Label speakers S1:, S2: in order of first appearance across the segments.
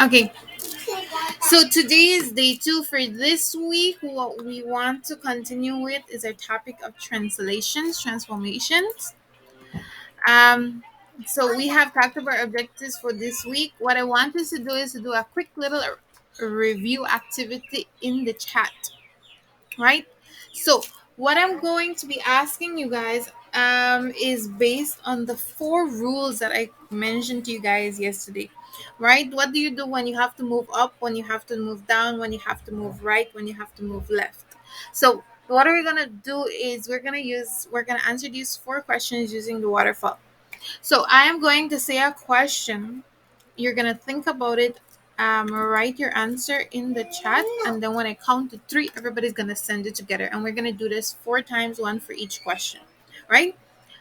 S1: Okay, so today is day two for this week. What we want to continue with is our topic of translations, transformations. Um, so we have talked about objectives for this week. What I want us to do is to do a quick little review activity in the chat, right? So what I'm going to be asking you guys is based on the four rules that I mentioned to you guys yesterday, right? What do you do when you have to move up, when you have to move down, when you have to move right, when you have to move left? So what are we gonna do is we're gonna answer these four questions using the waterfall. So I am going to say a question. You're gonna think about it, write your answer in the chat, and then when I count to three, everybody's gonna send it together, and we're gonna do this four times, one for each question, right?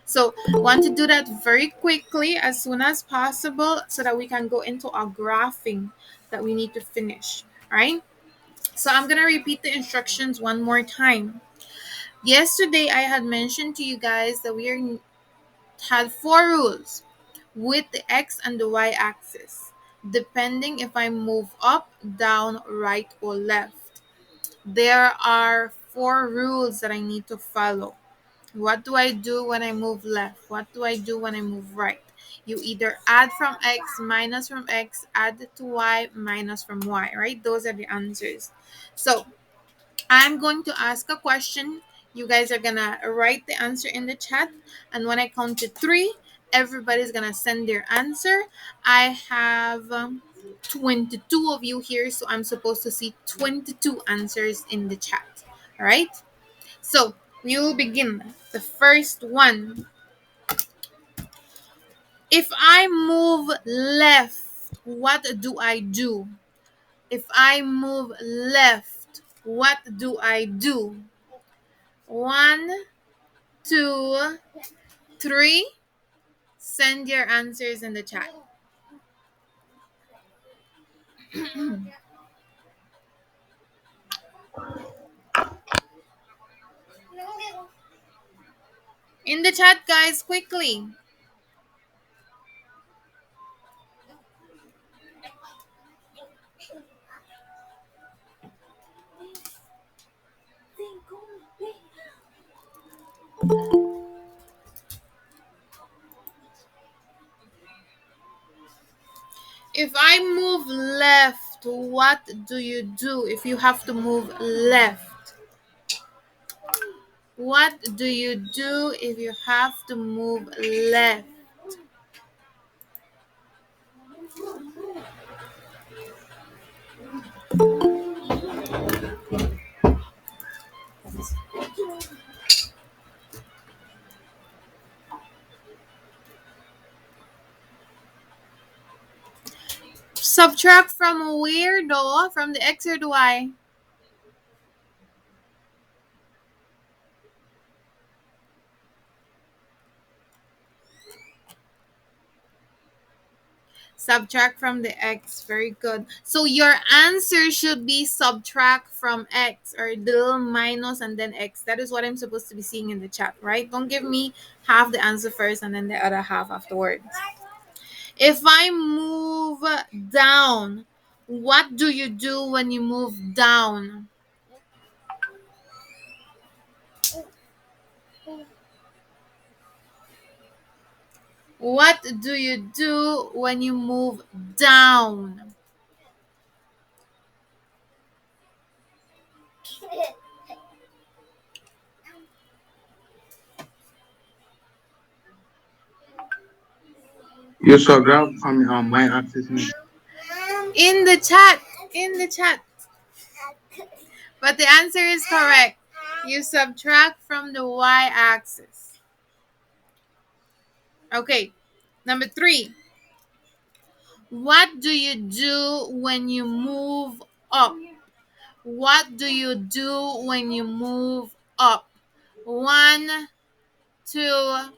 S1: So want to do that very quickly as soon as possible so that we can go into our graphing that we need to finish. All right. So I'm gonna repeat the instructions one more time. Yesterday I had mentioned to you guys that had four rules with the x and the y axis, depending if I move up, down, right, or left. There are four rules that I need to follow. What do I do when I move left? What do I do when I move right? You either add from x, minus from x, add to y, minus from y, right? Those are the answers. So I'm going to ask a question. You guys are gonna write the answer in the chat, and when I count to three, everybody's gonna send their answer. I have 22 of you here, so I'm supposed to see 22 answers in the chat. All right, so we will begin. The first one: if I move left, what do I do? If I move left, what do I do? One, two, three. Send your answers in the chat. In the chat, guys, quickly. If I move left, what do you do if you have to move left? What do you do if you have to move left? Subtract from where though? From the x or the y? Subtract from the x. Very good. So your answer should be subtract from x, or the little minus and then x. That is what I'm supposed to be seeing in the chat, right? Don't give me half the answer first and then the other half afterwards. If I move down, what do you do when you move down? What do you do when you move down?
S2: You saw graph my axis.
S1: In the chat. In the chat. But the answer is correct. You subtract from the y-axis. Okay. Number three. What do you do when you move up? What do you do when you move up? One, two,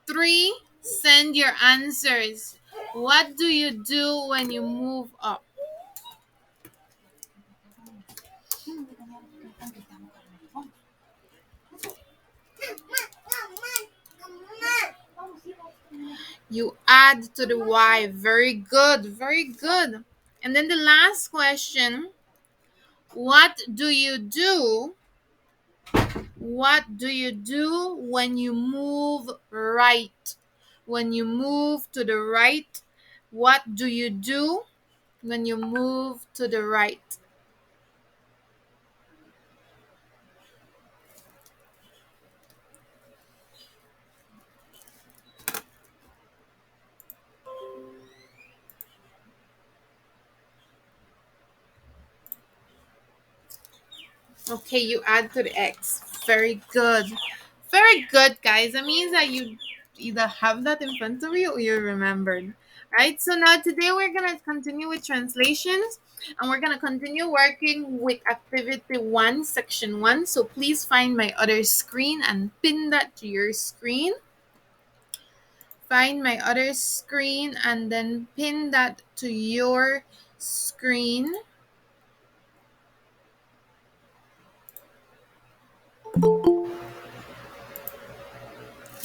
S1: three. Send your answers. What do you do when you move up? You add to the y. Very good. Very good. And then the last question, what do you do? What do you do when you move right? When you move to the right, what do you do when you move to the right? Okay, you add to the X. Very good. Very good, guys. That means that you either have that in front of you or you remembered. Right? So now today we're going to continue with translations and we're going to continue working with activity 1, section 1. So please find my other screen and pin that to your screen. Find my other screen and then pin that to your screen.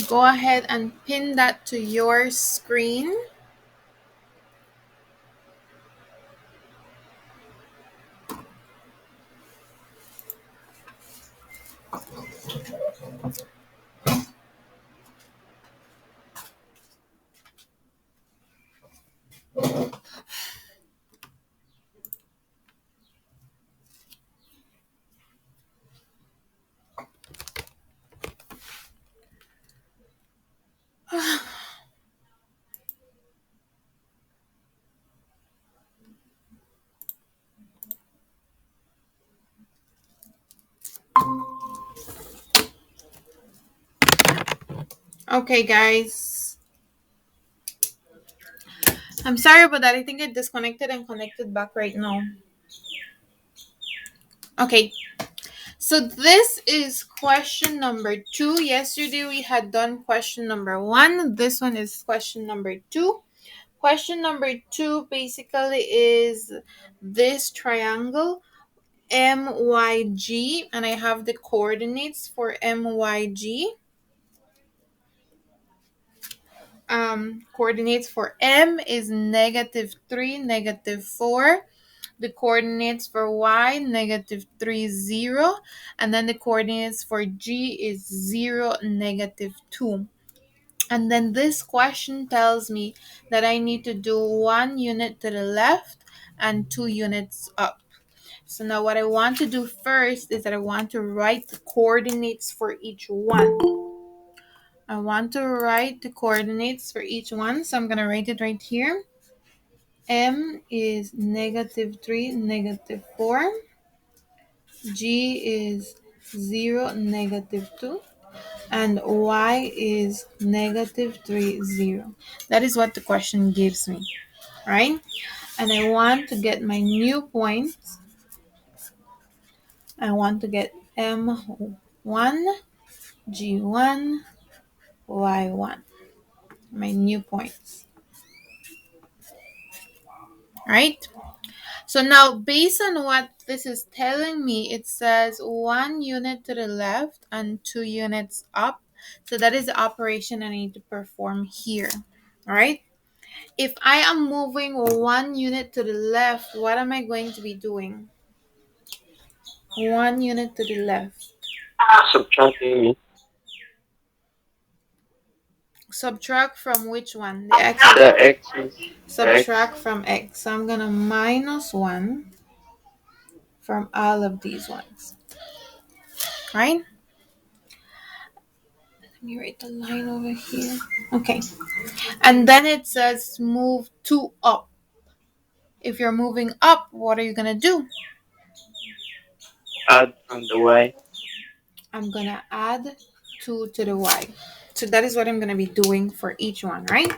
S1: Go ahead and pin that to your screen. Okay, guys. I'm sorry about that. I think I disconnected and connected back right now. Okay. So this is question number 2. Yesterday we had done question number 1. This one is question number 2. Question number 2 basically is this triangle MYG, and I have the coordinates for MYG. Coordinates for M is -3, -4. The coordinates for Y, -3, 0. And then the coordinates for G is 0, -2. And then this question tells me that I need to do 1 unit to the left and 2 units up. So now what I want to do first is that I want to write the coordinates for each one. I want to write the coordinates for each one. So I'm going to write it right here. M is -3, -4. G is 0, -2. And Y is -3, 0. That is what the question gives me, right? And I want to get my new points. I want to get M1, G1, Y1. My new points. Right? So now, based on what this is telling me, it says 1 unit to the left and 2 units up. So that is the operation I need to perform here. All right. If I am moving 1 unit to the left, what am I going to be doing? 1 unit to the left.
S3: Subtracting
S1: Subtract from which one? The x.
S3: the x's.
S1: Subtract from x. So I'm going to -1 from all of these ones. Right? Let me write the line over here. Okay. And then it says move 2 up. If you're moving up, what are you going to do?
S3: Add from the y.
S1: I'm going to add 2 to the y. So that is what I'm going to be doing for each one, right?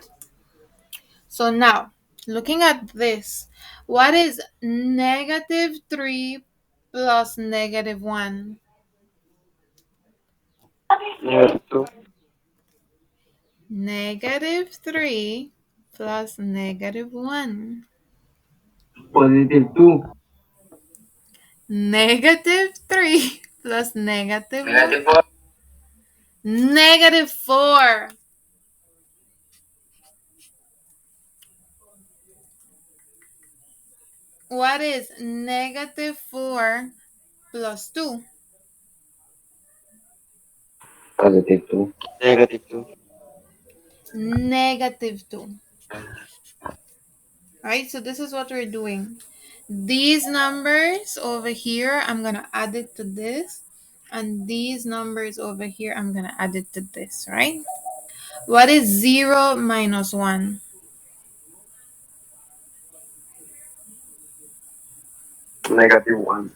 S1: So now, looking at this, what is -3 plus -1?
S3: -2.
S1: -3 plus -1.
S2: +2.
S1: -3 plus -1. -4. What is negative 4 plus 2?
S3: Positive 2. Negative 2.
S1: Negative 2. Right? So this is what we're doing. These numbers over here, I'm going to add it to this. And these numbers over here, I'm going to add it to this, right? What is 0 minus 1?
S3: Negative 1.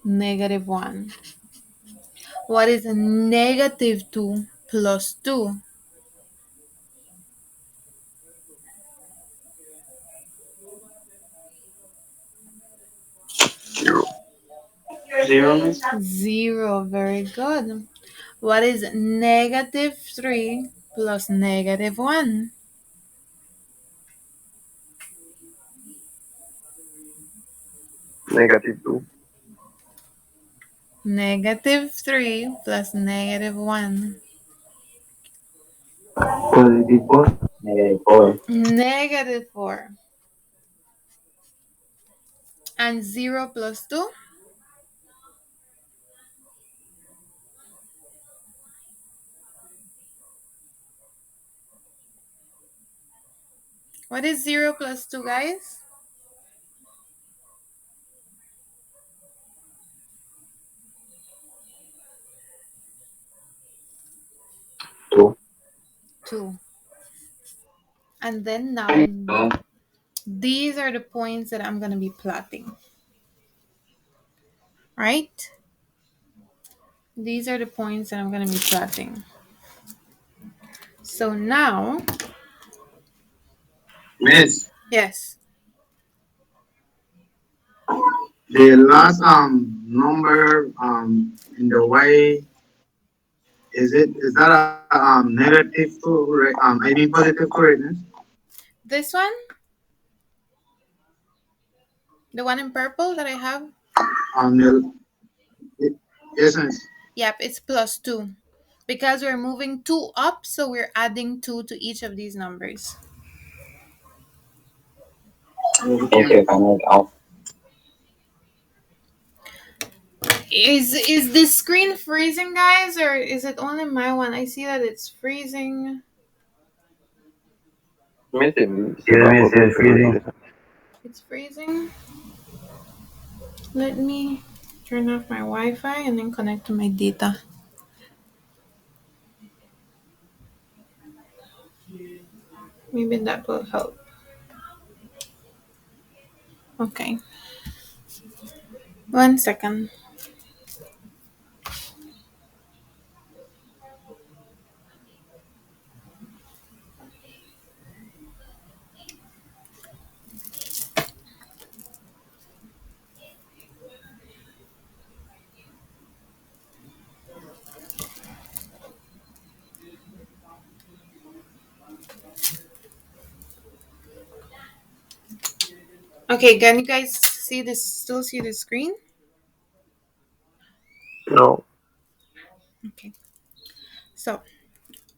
S1: Negative 1. What is negative 2 plus 2?
S3: Zero. Zero means
S1: 0. Very good. What is negative 3 plus negative 1?
S3: negative 2.
S1: Negative 3 plus negative 1.
S3: Positive 4. Negative 4.
S1: Negative 4. And 0 plus 2? What is 0 plus 2, guys?
S3: 2.
S1: 2. And then now, these are the points that I'm going to be plotting. Right? These are the points that I'm going to be plotting. So now,
S2: Miss,
S1: yes.
S2: the last number in the way is that a negative correct I mean positive correctness?
S1: This one, the one in purple that I have,
S2: The yes, miss.
S1: yep, it's plus 2. Because we're moving 2 up, so we're adding 2 to each of these numbers.
S3: Okay, connect off.
S1: Is the screen freezing, guys, or is it only my one? I see that it's freezing.
S3: Missing. Yes, yes, freezing.
S1: It's freezing. Let me turn off my Wi-Fi and then connect to my data. Maybe that will help. Okay. 1 second. Okay, can you guys see this? Still see the screen?
S3: No.
S1: Okay. So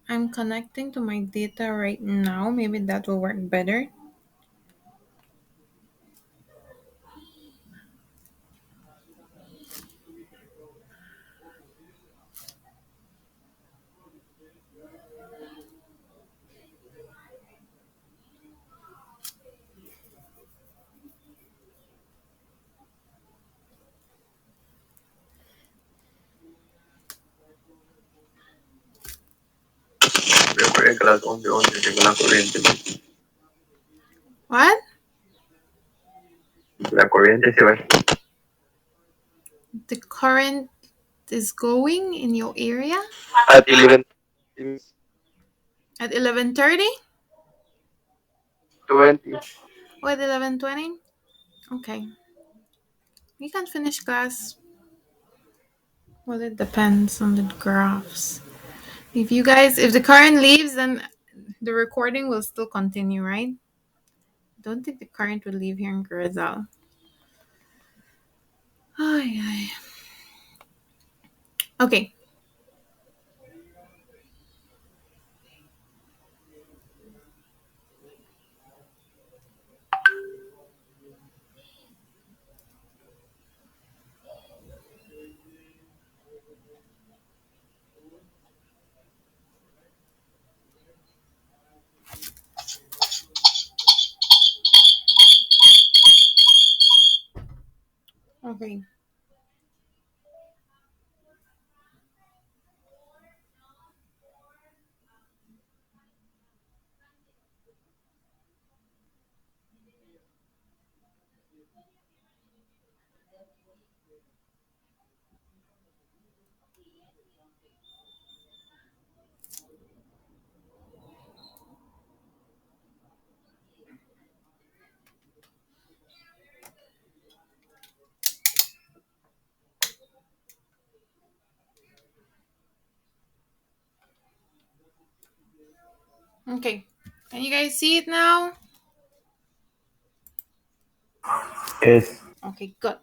S1: I'm connecting to my data right now. Maybe that will work better.
S3: Regular only regular corriente.
S1: What?
S3: La corriente se va.
S1: The current is going in your area
S3: At 11.
S1: at 11:30
S3: 20.
S1: or at 11:20? Okay. We can finish class. Well, it depends on the graphs. If the current leaves, then the recording will still continue, right? Don't think the current will leave here in Grizal. Ay, ay. Okay. Okay. Okay. Can you guys see it now?
S3: Yes.
S1: Okay, good.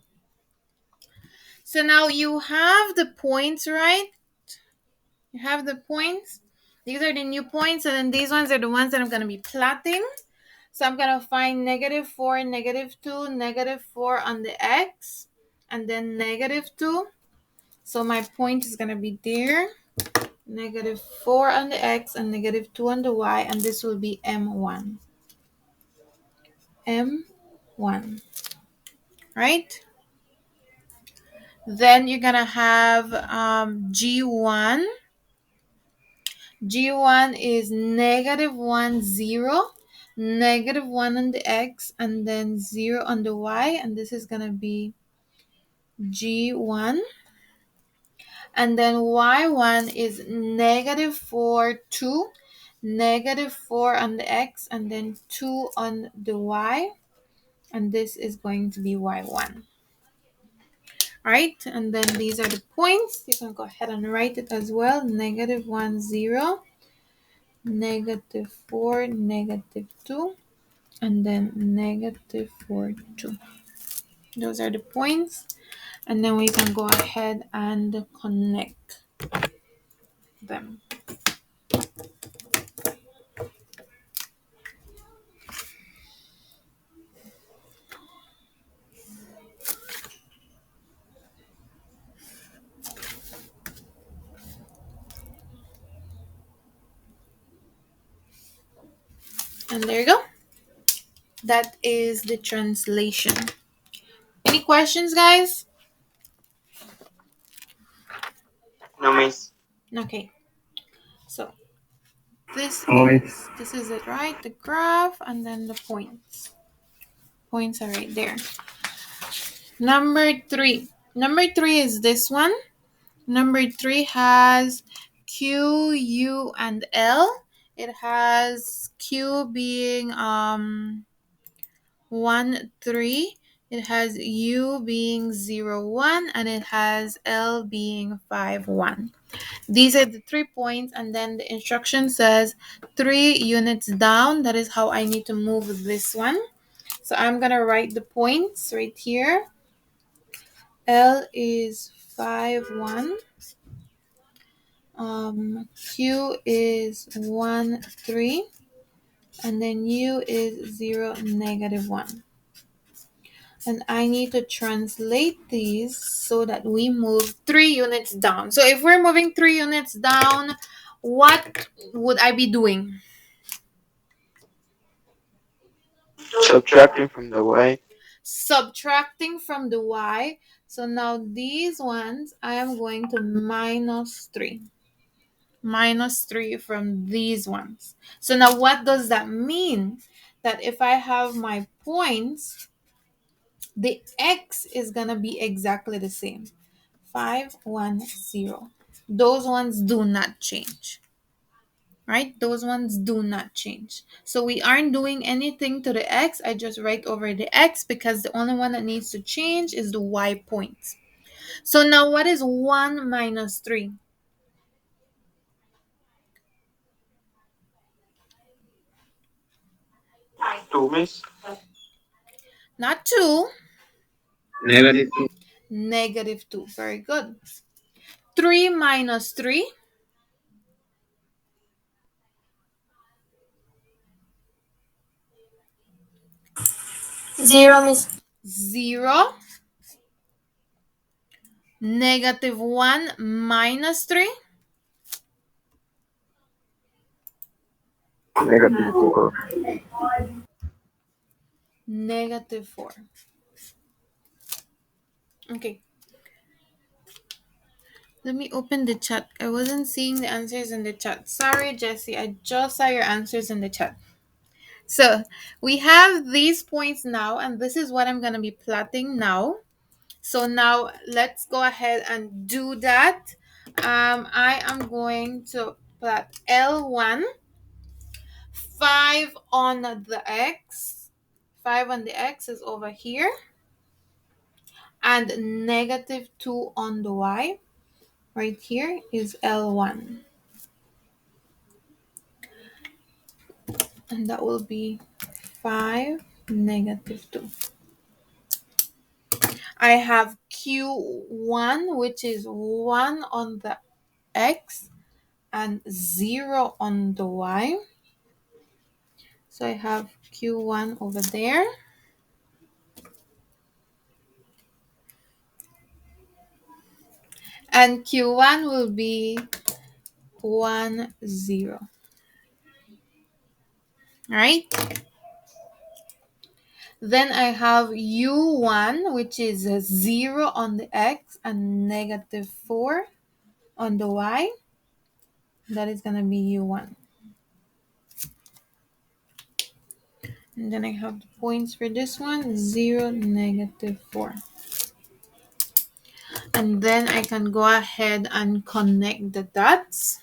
S1: So now you have the points, right? You have the points. These are the new points, and then these ones are the ones that I'm going to be plotting. So I'm going to find -4, -2, -4 on the x, and then -2. So my point is going to be there. -4 on the x and -2 on the y, and this will be M1. M1, right? Then you're going to have G1. G1 is -1, 0, -1 on the x, and then 0 on the y, and this is going to be G1. And then y1 is -4, 2, -4 on the x, and then 2 on the y, and this is going to be y1. All right, and then these are the points. You can go ahead and write it as well. -1, 0, -4, -2, and then -4, 2. Those are the points. And then we can go ahead and connect them. And there you go. That is the translation. Any questions, guys?
S3: No, miss.
S1: Okay. So this
S3: No,
S1: is
S3: miss.
S1: this is it, right? The graph and then the points. Points are right there. Number 3. Number 3 is this one. Number 3 has Q, U, and L. It has Q being 1, 3. It has U being 0, 1, and it has L being 5, 1. These are the 3 points, and then the instruction says 3 units down. That is how I need to move this one. So I'm going to write the points right here. L is 5, 1. Q is 1, 3. And then U is 0, -1. And I need to translate these so that we move 3 units down. So if we're moving 3 units down, what would I be doing?
S3: Subtracting from the y.
S1: Subtracting from the y. So now these ones, I am going to -3. -3 from these ones. So now what does that mean? That if I have my points, the x is going to be exactly the same. 5, 1, 0. Those ones do not change. Right? Those ones do not change. So we aren't doing anything to the x. I just write over the x because the only one that needs to change is the y points. So now what is 1 minus 3?
S3: 2, miss.
S1: Not 2,
S2: -2.
S1: -2. Very good. 3 minus 3?
S4: 0, miss.
S1: 0. Negative 1 minus 3.
S3: Negative 4.
S1: Negative 4. Okay. Let me open the chat. I wasn't seeing the answers in the chat. Sorry, Jessie. I just saw your answers in the chat. So we have these points now, and this is what I'm going to be plotting now. So now let's go ahead and do that. I am going to plot L1, 5 on the X. 5 on the X is over here. And negative 2 on the Y. Right here is L1. And that will be 5, negative 2. I have Q1, which is 1 on the X and 0 on the Y. So I have Q1 over there. And Q1 will be 1, 0. All right. Then I have U1, which is 0 on the X and negative 4 on the Y. That is going to be U1. And then I have the points for this one, 0, negative 4. And then I can go ahead and connect the dots.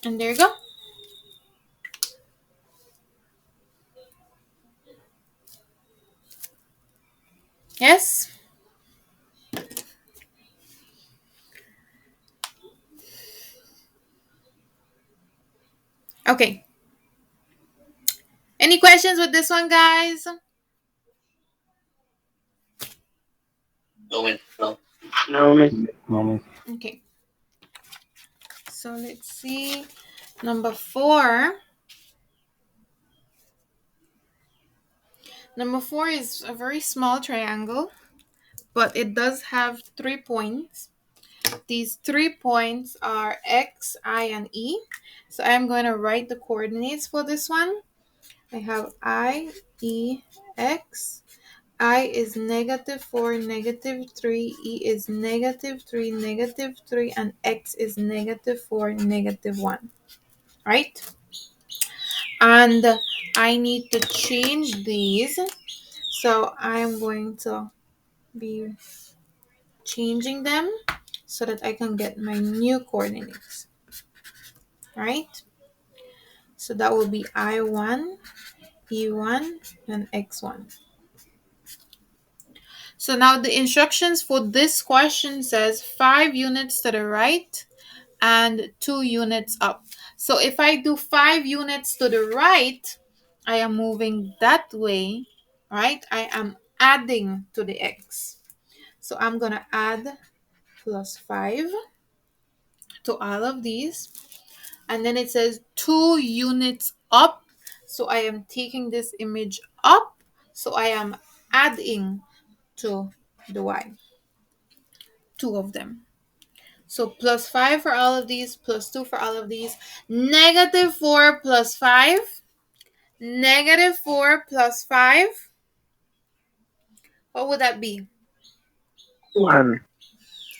S1: And there you go. Yes? Okay. Any questions with this one, guys?
S2: No.
S3: No, miss.
S1: Okay. So let's see. Number 4. Number 4 is a very small triangle, but it does have 3 points. These 3 points are X, I, and E. So I'm going to write the coordinates for this one. I have I, E, X. I is negative 4, negative 3. E is negative 3, negative 3. And X is negative 4, negative 1. Right? And I need to change these. So I'm going to be changing them so that I can get my new coordinates. Right? So that will be I1, E1, and X1. So now the instructions for this question says 5 units to the right and 2 units up. So if I do 5 units to the right, I am moving that way, right? I am adding to the X. So I'm going to add plus 5 to all of these. And then it says 2 units up. So I am taking this image up. So I am adding to the Y. 2 of them. So plus 5 for all of these, plus 2 for all of these. Negative 4 plus 5. Negative 4 plus 5. What would that be?
S3: 1.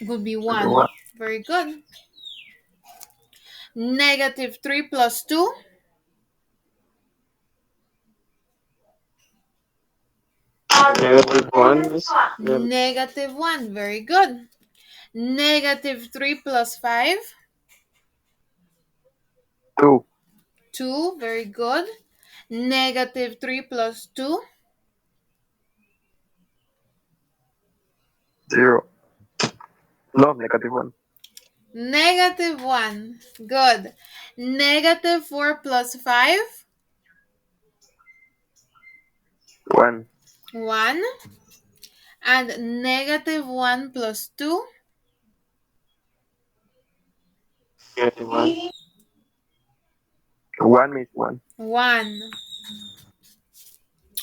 S1: It would be 1. Very good. Negative 3 plus 2.
S3: Negative 1, miss.
S1: Negative 1. Very good. Negative 3 plus 5.
S3: 2.
S1: 2. Very good. Negative 3 plus 2.
S3: 0. No, negative 1.
S1: Negative 1. Good. Negative 4 plus 5.
S3: 1.
S1: 1. And negative 1 plus 2.
S3: Negative 1. 1 is 1.
S1: 1.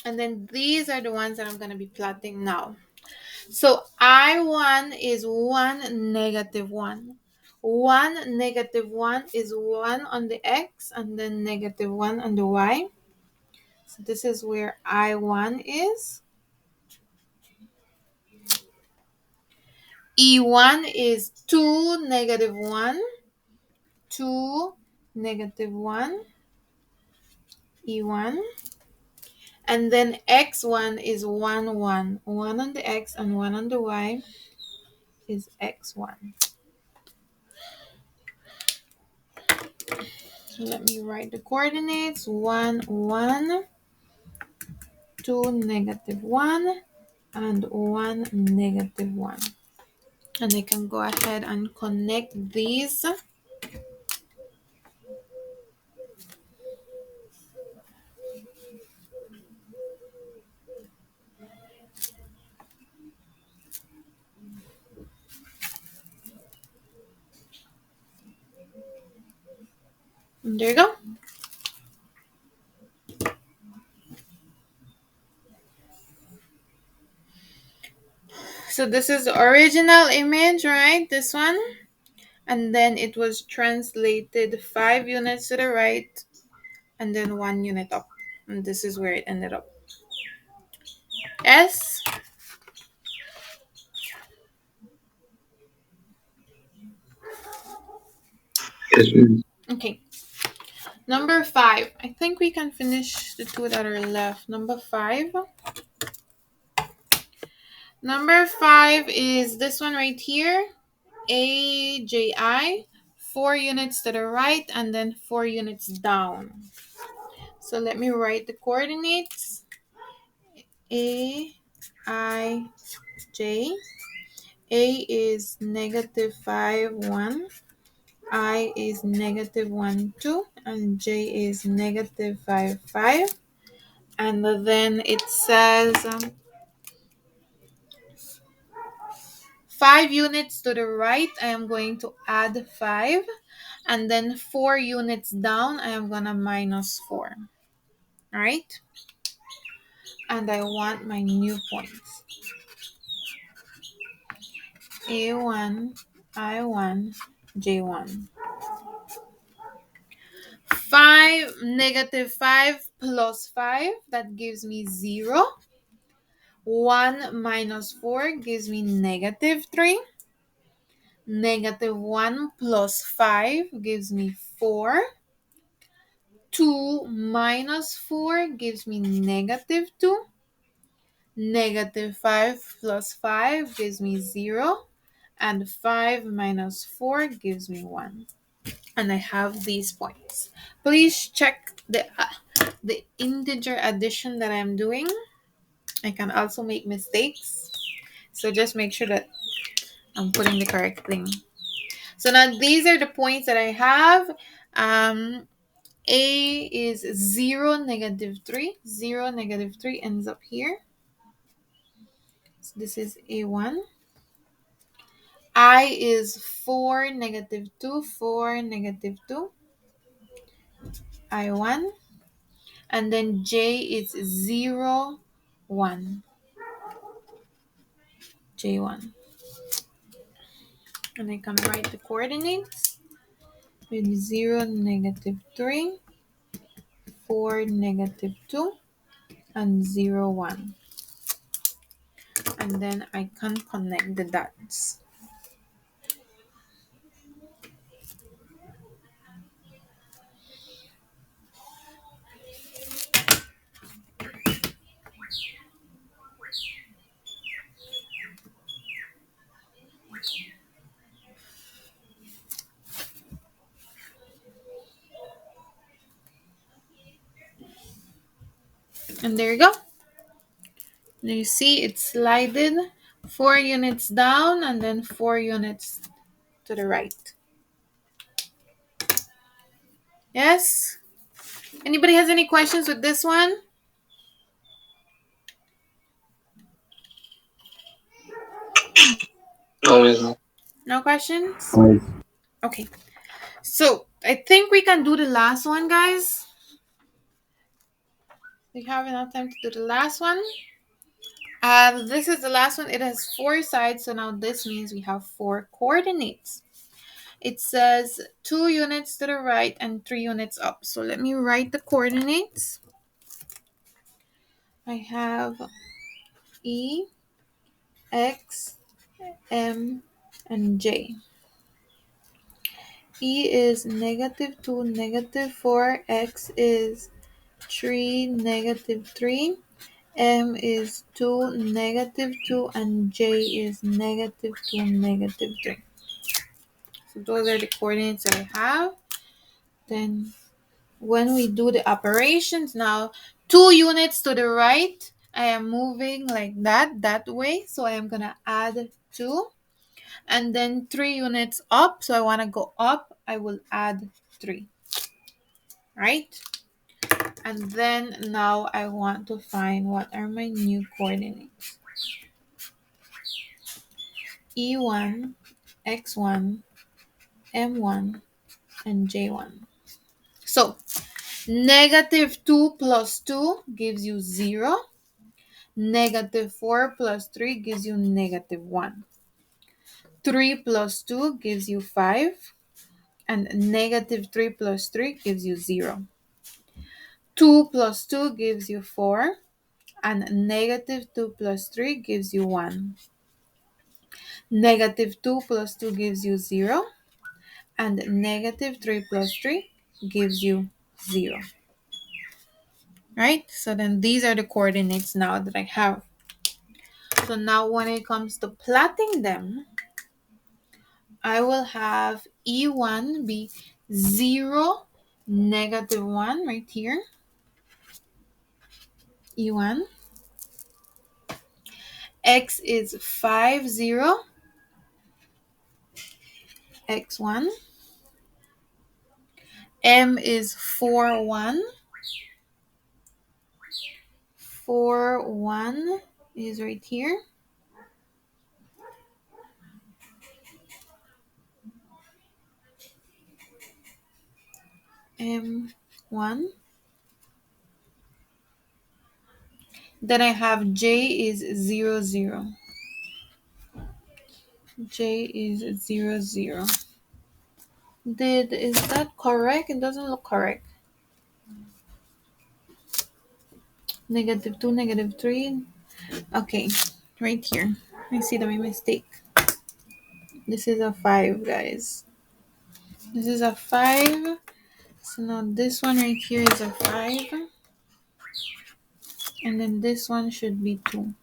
S1: And then these are the ones that I'm going to be plotting now. So I1 is 1, negative 1. 1, negative 1 is 1 on the x and then negative 1 on the y. So this is where I1 is. E1 is 2, negative 1. 2, negative 1. E1. And then x1 is 1, 1. 1 on the x and 1 on the y is x1. So let me write the coordinates. 1, 1, 2, negative 1, and 1, negative 1. And I can go ahead and connect these. And there you go. So this is the original image, right? This one. And then it was translated 5 units to the right and then 1 unit up. And this is where it ended up. Yes?
S2: Yes, ma'am.
S1: Okay. Number 5. I think we can finish the two that are left. Number 5. Number 5 is this one right here. AJI. 4 units to the right and then 4 units down. So let me write the coordinates. A, I, J. A is negative 5, 1. I is negative 1, 2. And J is negative 5, 5. And then it says 5 units to the right, I am going to add 5. And then 4 units down, I am going to minus 4. All right? And I want my new points. A1, I1, J1. 5, negative 5 plus 5, that gives me 0. 1 minus 4 gives me negative 3. Negative 1 plus 5 gives me 4. 2 minus 4 gives me negative 2. Negative 5 plus 5 gives me 0. And 5 minus 4 gives me 1. And I have these points. Please check the integer addition that I'm doing. I can also make mistakes. So just make sure that I'm putting the correct thing. So now these are the points that I have. A is 0, negative 3. 0, negative 3 ends up here. So this is A1. I is 4, negative 2. 4, negative 2. I1. And then J is 0, 1. J1. And I can write the coordinates with 0, negative 3, 4, negative 2, and 0, 1. And then I can connect the dots. And there you go. Now you see it's slided 4 units down and then 4 units to the right. Yes? Anybody has any questions with this one?
S3: No, miss. No.
S1: No questions?
S2: No.
S1: Okay. So I think we can do the last one, guys. We have enough time to do the last one. This is the last one. It has 4 sides, so now this means we have 4 coordinates. It says 2 units to the right and 3 units up. So let me write the coordinates. I have E, X, M, and J. E is -2, -4, X is 3, -3, M is 2, -2, and J is -2, -3. So those are the coordinates that I have. Then when we do the operations now, 2 units to the right, I am moving like that way. So I am going to add 2. And then 3 units up. So I want to go up. I will add 3. Right? And then now I want to find what are my new coordinates. E1, X1, M1, and J1. So -2 plus 2 gives you 0. -4 plus 3 gives you -1. 3 plus 2 gives you 5. And -3 plus 3 gives you 0. 2 plus 2 gives you 4. And -2 plus 3 gives you 1. -2 plus 2 gives you 0. And -3 plus 3 gives you 0. Right? So then these are the coordinates now that I have. So now when it comes to plotting them, I will have E1 be 0, -1 right here. E1. X is 5, 0. X1. M is 4, 1. 4, 1 is right here. M1. Then I have J is 0, 0. J is 0, 0. Is that correct? It doesn't look correct. -2, -3. Okay, right here. I see my mistake. This is a 5, guys. This is a 5. So now this one right here is a 5. And then this one should be 2.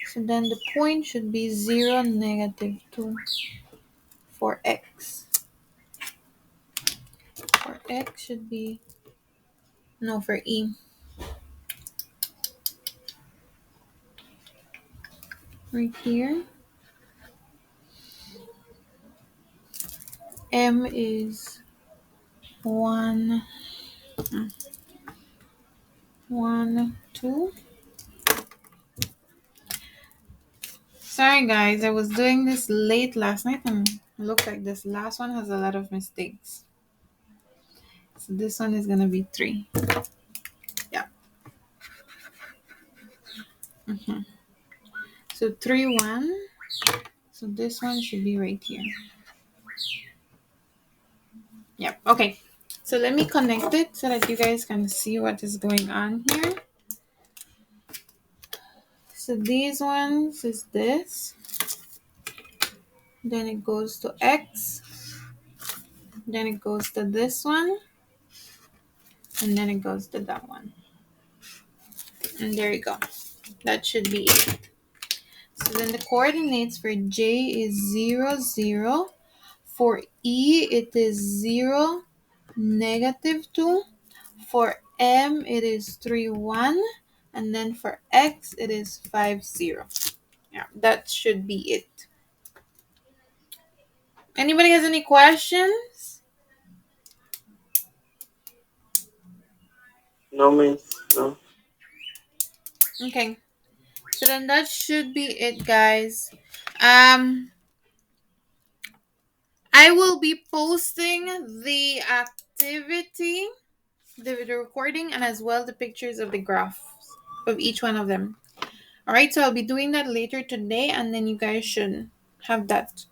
S1: So then the point should be 0, -2 for x. For x should be, no, for e. Right here. M is 1, 1, 2. Sorry guys, I was doing this late last night and it looks like this last one has a lot of mistakes. So this one is going to be 3. Yeah. So 3, 1. So this one should be right here. Yep. Okay. So let me connect it so that you guys can see what is going on here. So these ones is this. Then it goes to X. Then it goes to this one. And then it goes to that one. And there you go. That should be it. So then the coordinates for J is 0, 0. For E, it is 0, -2. For M, it is 3, 1. And then for X, it is 5, 0. Yeah, that should be it. Anybody has any questions?
S3: No, miss. No.
S1: Okay. So then that should be it, guys. Um, I will be posting the activity, the recording, and as well the pictures of the graphs of each one of them. All right, so I'll be doing that later today, and then you guys should have that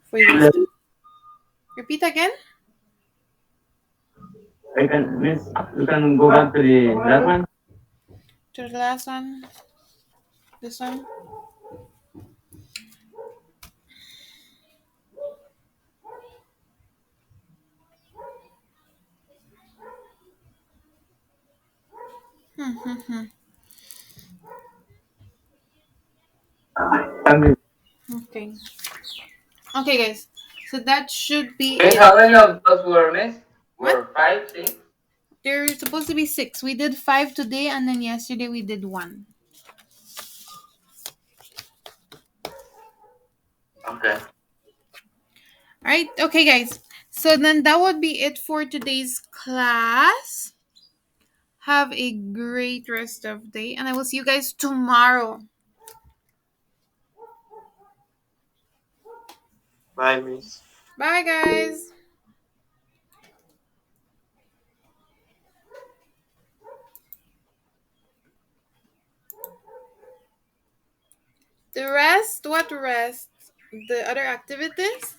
S1: for you guys to repeat again.
S3: I can, miss, you can go back to the that one.
S1: To the last one, this one.
S3: Um,
S1: Okay. Okay, guys. So that should be
S2: Miss,
S1: it.
S2: how many of those were, Miss?
S1: What?
S2: Were five, six?
S1: There's supposed to be 6. We did 5 today, and then yesterday we did 1.
S2: Okay.
S1: All right. Okay, guys. So then that would be it for today's class. Have a great rest of the day, and I will see you guys tomorrow.
S3: bye, miss.
S1: Bye, guys. The rest, what rest? The other activities?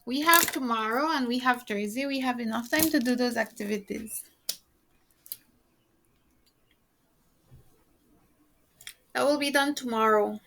S1: We have tomorrow and we have Thursday. We have enough time to do those activities. That will be done tomorrow.